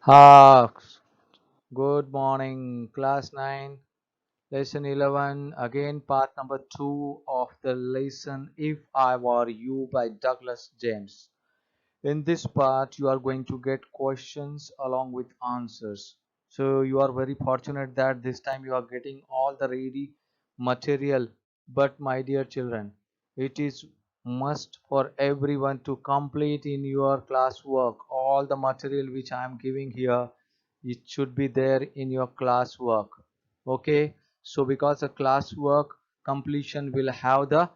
Ah, good morning, class 9, lesson 11, again part number 2 of the lesson If I Were You by Douglas James. In this part, you are going to get questions along with answers. So you are very fortunate that this time you are getting all the ready material. But my dear children, it is must for everyone to complete in your classwork all the material which I am giving here. It should be there in your classwork. Okay, so because the classwork completion will have the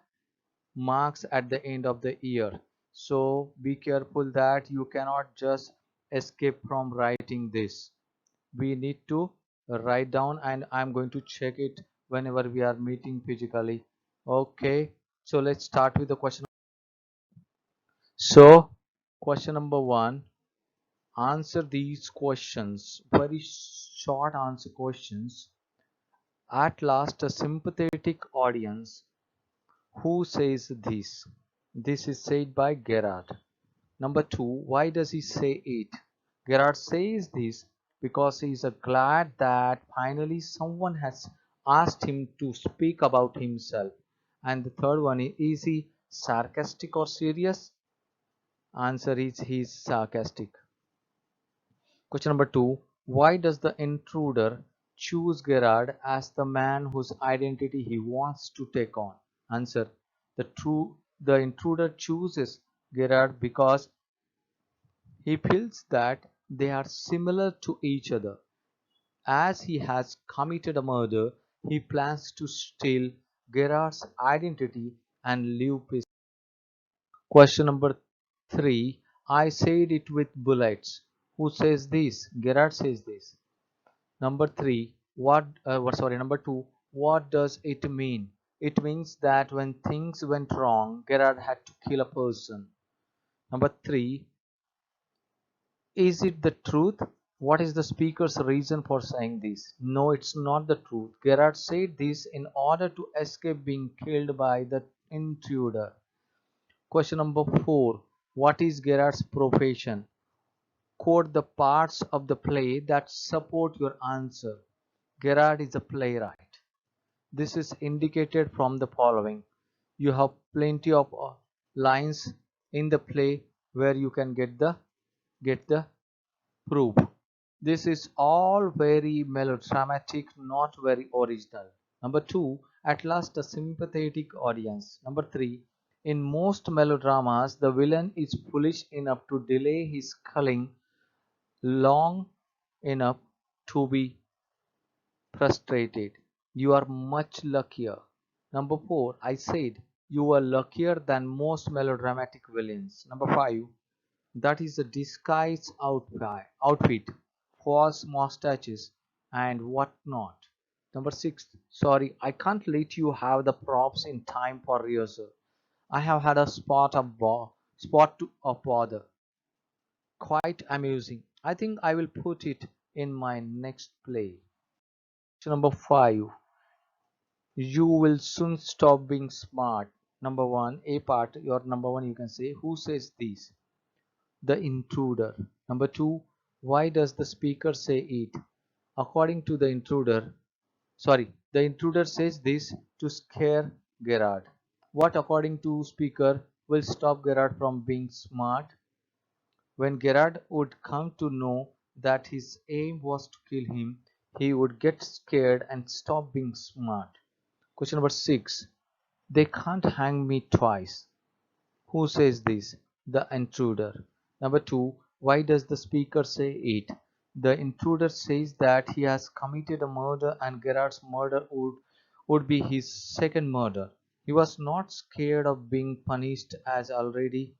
marks at the end of the year, so be careful that you cannot just escape from writing this. We need to write down, and I'm going to check it whenever we are meeting physically. Okay, so let's start with the question. So question number 1, answer these questions, very short answer questions. At last, a sympathetic audience. Who says this? This is said by Gerard. Number 2, why does he say it? Gerard says this because he is glad that finally someone has asked him to speak about himself. And the third one is he sarcastic or serious? Answer is he is sarcastic. Question number 2, why does the intruder choose Gerard as the man whose identity he wants to take on? Answer, the intruder chooses Gerard because he feels that they are similar to each other. As he has committed a murder, he plans to steal Gerard's identity and leave peace. Question number 3, I said it with bullets. Who says this? Gerard says this. Number 3, number 2, what does it mean? It means that when things went wrong, Gerard had to kill a person. Number 3, is it the truth? What is the speaker's reason for saying this? No, it's not the truth. Gerard said this in order to escape being killed by the intruder. Question number 4, what is Gerard's profession? Quote the parts of the play that support your answer. Gerard is a playwright. This is indicated from the following. You have plenty of lines in the play where you can get the proof. This is all very melodramatic, not very original. Number 2, at last a sympathetic audience. Number 3, in most melodramas, the villain is foolish enough to delay his culling long enough to be frustrated. You are much luckier. Number 4, I said you are luckier than most melodramatic villains. Number 5, that is a disguise outfit, false mustaches, and whatnot. Number 6, sorry, I can't let you have the props in time for rehearsal. I have had a spot of bother. Quite amusing. I think I will put it in my next play. So number 5, you will soon stop being smart. Number 1, A part, your number 1 you can say, who says this? The intruder. Number 2, why does the speaker say it? According to the intruder, the intruder says this to scare Gerard. What according to speaker will stop Gerard from being smart? When Gerard would come to know that his aim was to kill him, he would get scared and stop being smart. Question number 6. They can't hang me twice. Who says this? The intruder. Number 2. Why does the speaker say it? The intruder says that he has committed a murder and Gerard's murder would be his second murder. He was not scared of being punished as already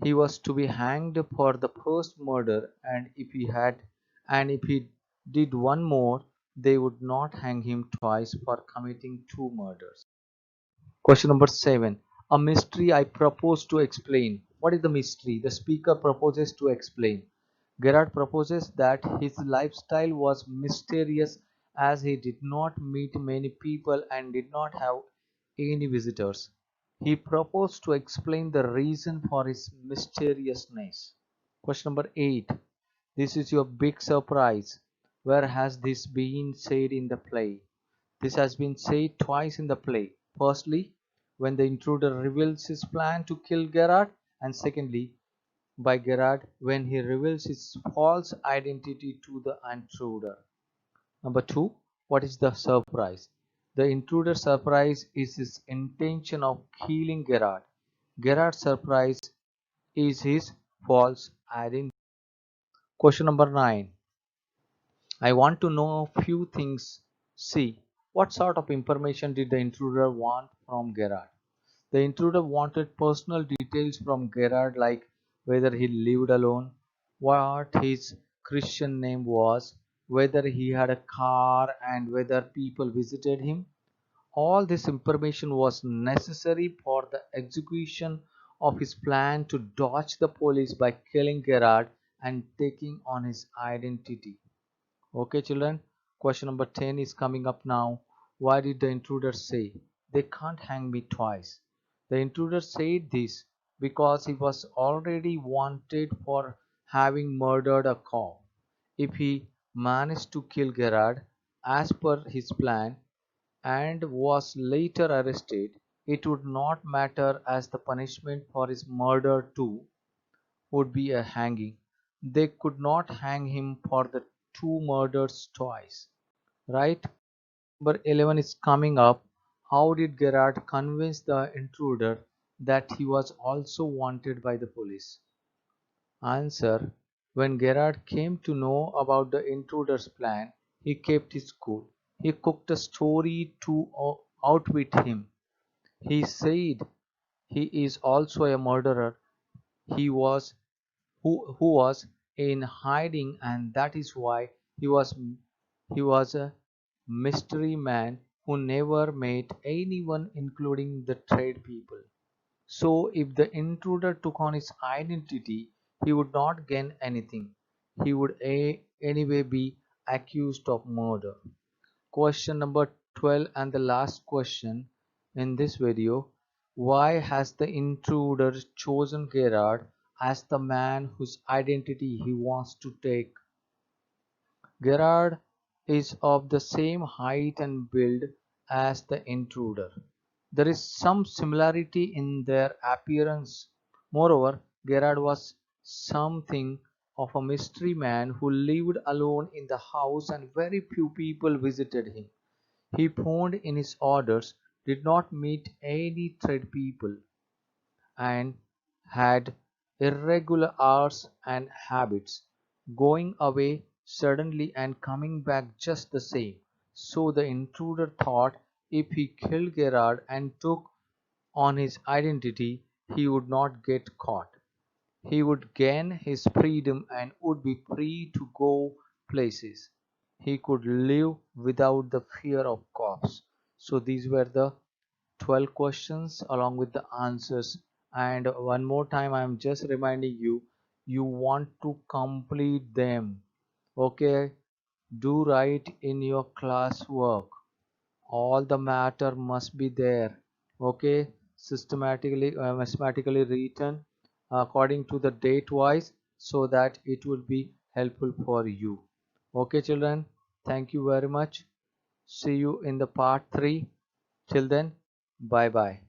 he was to be hanged for the first murder, and if he did one more, they would not hang him twice for committing two murders. Question number 7. A mystery I propose to explain. What is the mystery? The speaker proposes to explain. Gerard proposes that his lifestyle was mysterious as he did not meet many people and did not have any visitors. He proposed to explain the reason for his mysteriousness. Question number 8. This is your big surprise. Where has this been said in the play? This has been said twice in the play. Firstly, when the intruder reveals his plan to kill Gerard, and secondly, by Gerard when he reveals his false identity to the intruder. Number two, what is the surprise? The intruder's surprise is his intention of killing Gerard. Gerard's surprise is his false identity. Question number 9. I want to know a few things. See, what sort of information did the intruder want from Gerard? The intruder wanted personal details from Gerard, like whether he lived alone, what his Christian name was, whether he had a car, and whether people visited him. All this information was necessary for the execution of his plan to dodge the police by killing Gerard and taking on his identity. Okay, children, question number 10 is coming up now. Why did the intruder say, "They can't hang me twice"? The intruder said this because he was already wanted for having murdered a cop. If he managed to kill Gerard as per his plan and was later arrested, it would not matter as the punishment for his murder too would be a hanging. They could not hang him for the two murders twice, right? Number 11 is coming up. How did Gerard convince the intruder that he was also wanted by the police? Answer: when Gerard came to know about the intruder's plan, he kept his cool. He cooked a story to outwit him. He said he is also a murderer. He was who was in hiding, and that is why he was a mystery man who never met anyone, including the trade people. So if the intruder took on his identity, he would not gain anything. He would anyway be accused of murder. Question number 12 and the last question in this video. Why has the intruder chosen Gerard as the man whose identity he wants to take? Gerard is of the same height and build as the intruder. There is some similarity in their appearance. Moreover, Gerard was something of a mystery man who lived alone in the house and very few people visited him. He phoned in his orders, did not meet any trade people, and had irregular hours and habits, going away suddenly and coming back just the same. So the intruder thought if he killed Gerard and took on his identity, he would not get caught. He would gain his freedom and would be free to go places. He could live without the fear of cops. So these were the 12 questions along with the answers. And one more time, I am just reminding you, you want to complete them. Okay, do write in your classwork. All the matter must be there. Okay, systematically, mathematically written according to the date wise, so that it will be helpful for you. Okay, children, thank you very much. See you in the part 3. Till then, bye bye.